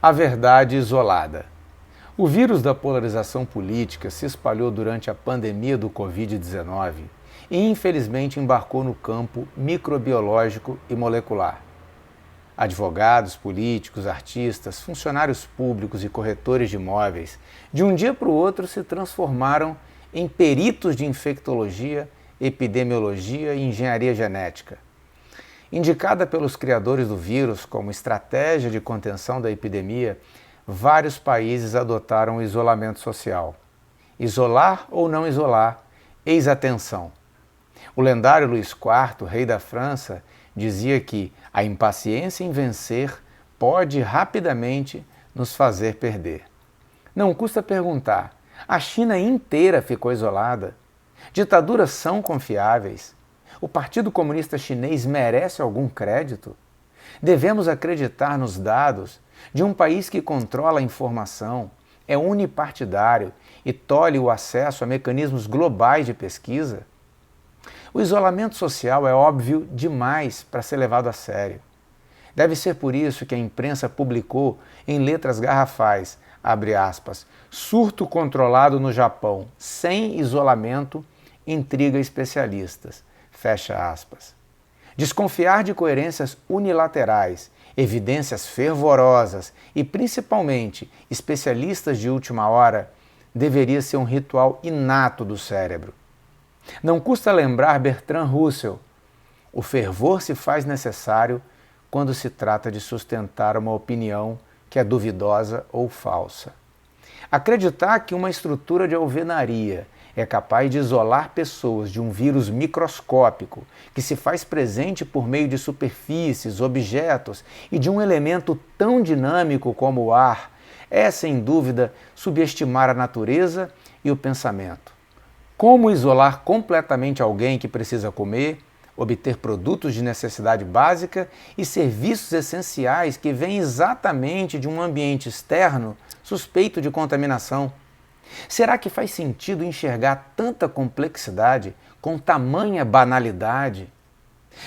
A verdade isolada. O vírus da polarização política se espalhou durante a pandemia do Covid-19 e infelizmente embarcou no campo microbiológico e molecular. Advogados, políticos, artistas, funcionários públicos e corretores de imóveis, de um dia para o outro se transformaram em peritos de infectologia, epidemiologia e engenharia genética. Indicada pelos criadores do vírus como estratégia de contenção da epidemia, vários países adotaram o isolamento social. Isolar ou não isolar? Eis a tensão. O lendário Luís IV, rei da França, dizia que a impaciência em vencer pode rapidamente nos fazer perder. Não custa perguntar: a China inteira ficou isolada? Ditaduras são confiáveis? O Partido Comunista Chinês merece algum crédito? Devemos acreditar nos dados de um país que controla a informação, é unipartidário e tolhe o acesso a mecanismos globais de pesquisa? O isolamento social é óbvio demais para ser levado a sério. Deve ser por isso que a imprensa publicou em letras garrafais, abre aspas, surto controlado no Japão, sem isolamento, intriga especialistas, fecha aspas. Desconfiar de coerências unilaterais, evidências fervorosas e, principalmente, especialistas de última hora, deveria ser um ritual inato do cérebro. Não custa lembrar Bertrand Russell: o fervor se faz necessário quando se trata de sustentar uma opinião que é duvidosa ou falsa. Acreditar que uma estrutura de alvenaria é capaz de isolar pessoas de um vírus microscópico que se faz presente por meio de superfícies, objetos e de um elemento tão dinâmico como o ar é, sem dúvida, subestimar a natureza e o pensamento. Como isolar completamente alguém que precisa comer, obter produtos de necessidade básica e serviços essenciais que vêm exatamente de um ambiente externo suspeito de contaminação? Será que faz sentido enxergar tanta complexidade com tamanha banalidade?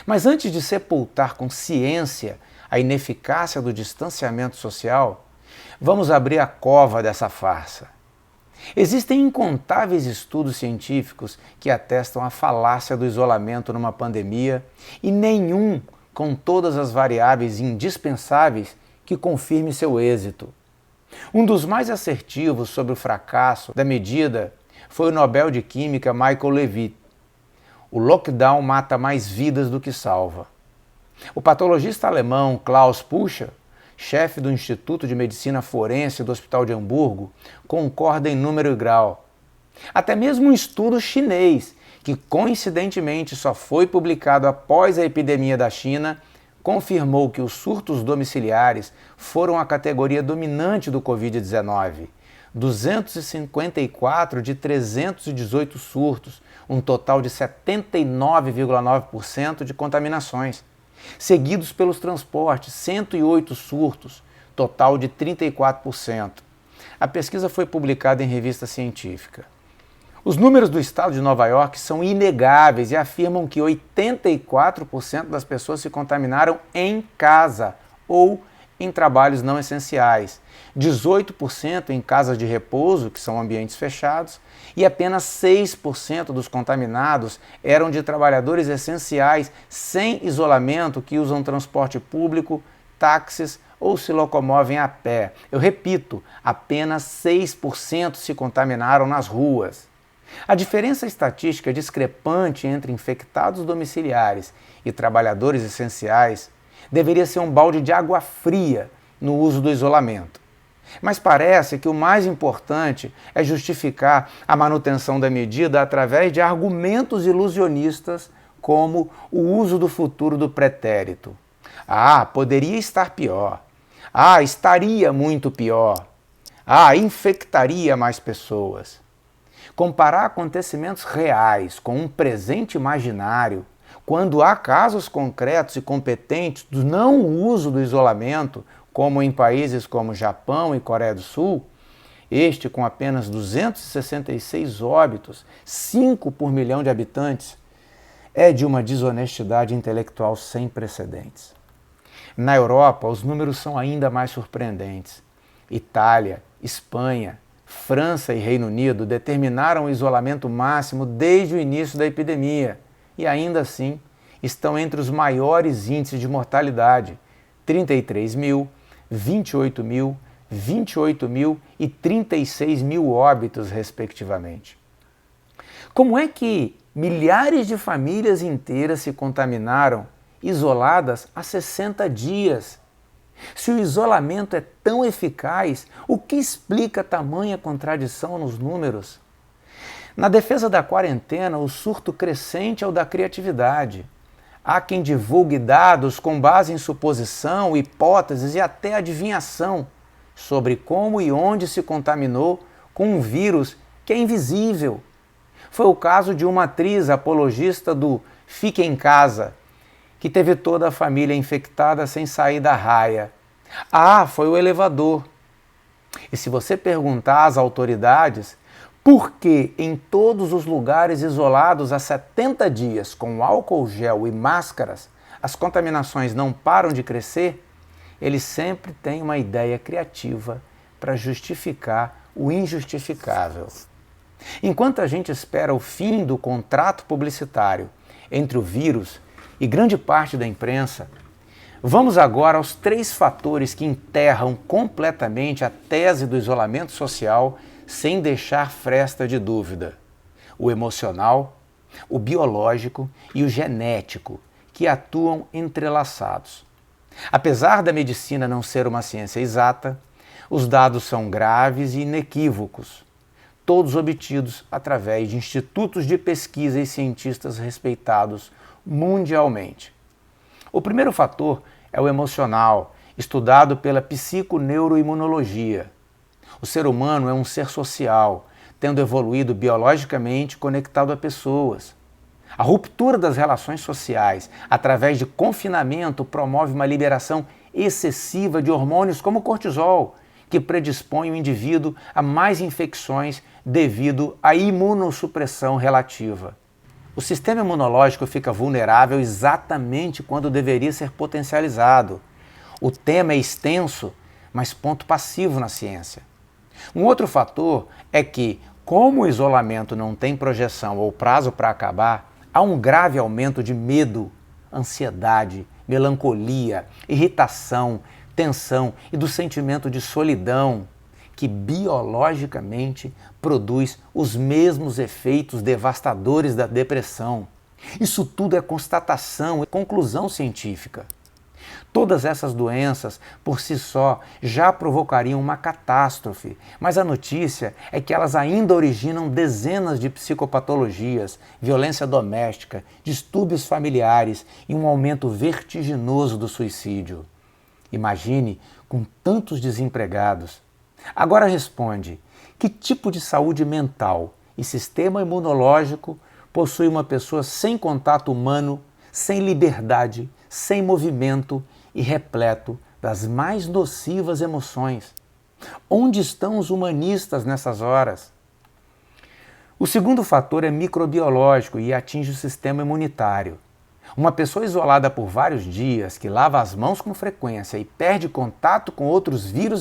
Mas antes de sepultar com ciência a ineficácia do distanciamento social, vamos abrir a cova dessa farsa. Existem incontáveis estudos científicos que atestam a falácia do isolamento numa pandemia e nenhum com todas as variáveis indispensáveis que confirme seu êxito. Um dos mais assertivos sobre o fracasso da medida foi o Nobel de Química Michael Levy. O lockdown mata mais vidas do que salva. O patologista alemão Klaus Puscher, chefe do Instituto de Medicina Forense do Hospital de Hamburgo, concorda em número e grau. Até mesmo um estudo chinês, que coincidentemente só foi publicado após a epidemia da China, confirmou que os surtos domiciliares foram a categoria dominante do Covid-19. 254 de 318 surtos, um total de 79,9% de contaminações. Seguidos pelos transportes, 108 surtos, total de 34%. A pesquisa foi publicada em revista científica. Os números do estado de Nova York são inegáveis e afirmam que 84% das pessoas se contaminaram em casa ou em trabalhos não essenciais, 18% em casas de repouso, que são ambientes fechados, e apenas 6% dos contaminados eram de trabalhadores essenciais sem isolamento que usam transporte público, táxis ou se locomovem a pé. Eu repito, apenas 6% se contaminaram nas ruas. A diferença estatística discrepante entre infectados domiciliares e trabalhadores essenciais deveria ser um balde de água fria no uso do isolamento. Mas parece que o mais importante é justificar a manutenção da medida através de argumentos ilusionistas como o uso do futuro do pretérito. Ah, poderia estar pior. Ah, estaria muito pior. Ah, infectaria mais pessoas. Comparar acontecimentos reais com um presente imaginário, quando há casos concretos e competentes do não uso do isolamento, como em países como Japão e Coreia do Sul, este com apenas 266 óbitos, 5 por milhão de habitantes, é de uma desonestidade intelectual sem precedentes. Na Europa, os números são ainda mais surpreendentes. Itália, Espanha, França e Reino Unido determinaram o isolamento máximo desde o início da epidemia e ainda assim estão entre os maiores índices de mortalidade: 33 mil, 28 mil, 28 mil e 36 mil óbitos, respectivamente. Como é que milhares de famílias inteiras se contaminaram, isoladas há 60 dias? Se o isolamento é tão eficaz, o que explica tamanha contradição nos números? Na defesa da quarentena, o surto crescente é o da criatividade. Há quem divulgue dados com base em suposição, hipóteses e até adivinhação sobre como e onde se contaminou com um vírus que é invisível. Foi o caso de uma atriz apologista do Fique em Casa, que teve toda a família infectada sem sair da raia. Ah, foi o elevador. E se você perguntar às autoridades por que em todos os lugares isolados há 70 dias com álcool gel e máscaras as contaminações não param de crescer, eles sempre têm uma ideia criativa para justificar o injustificável. Enquanto a gente espera o fim do contrato publicitário entre o vírus e grande parte da imprensa, vamos agora aos 3 fatores que enterram completamente a tese do isolamento social sem deixar fresta de dúvida: o emocional, o biológico e o genético, que atuam entrelaçados. Apesar da medicina não ser uma ciência exata, os dados são graves e inequívocos, todos obtidos através de institutos de pesquisa e cientistas respeitados mundialmente. O primeiro fator é o emocional, estudado pela psiconeuroimunologia. O ser humano é um ser social, tendo evoluído biologicamente conectado a pessoas. A ruptura das relações sociais através de confinamento promove uma liberação excessiva de hormônios como o cortisol, que predispõe o indivíduo a mais infecções devido à imunossupressão relativa. O sistema imunológico fica vulnerável exatamente quando deveria ser potencializado. O tema é extenso, mas ponto passivo na ciência. Um outro fator é que, como o isolamento não tem projeção ou prazo para acabar, há um grave aumento de medo, ansiedade, melancolia, irritação, tensão e do sentimento de solidão, que biologicamente produz os mesmos efeitos devastadores da depressão. Isso tudo é constatação e conclusão científica. Todas essas doenças, por si só, já provocariam uma catástrofe, mas a notícia é que elas ainda originam dezenas de psicopatologias, violência doméstica, distúrbios familiares e um aumento vertiginoso do suicídio. Imagine com tantos desempregados. Agora responde: que tipo de saúde mental e sistema imunológico possui uma pessoa sem contato humano, sem liberdade, sem movimento e repleto das mais nocivas emoções? Onde estão os humanistas nessas horas? O segundo fator é microbiológico e atinge o sistema imunitário. Uma pessoa isolada por vários dias, que lava as mãos com frequência e perde contato com outros vírus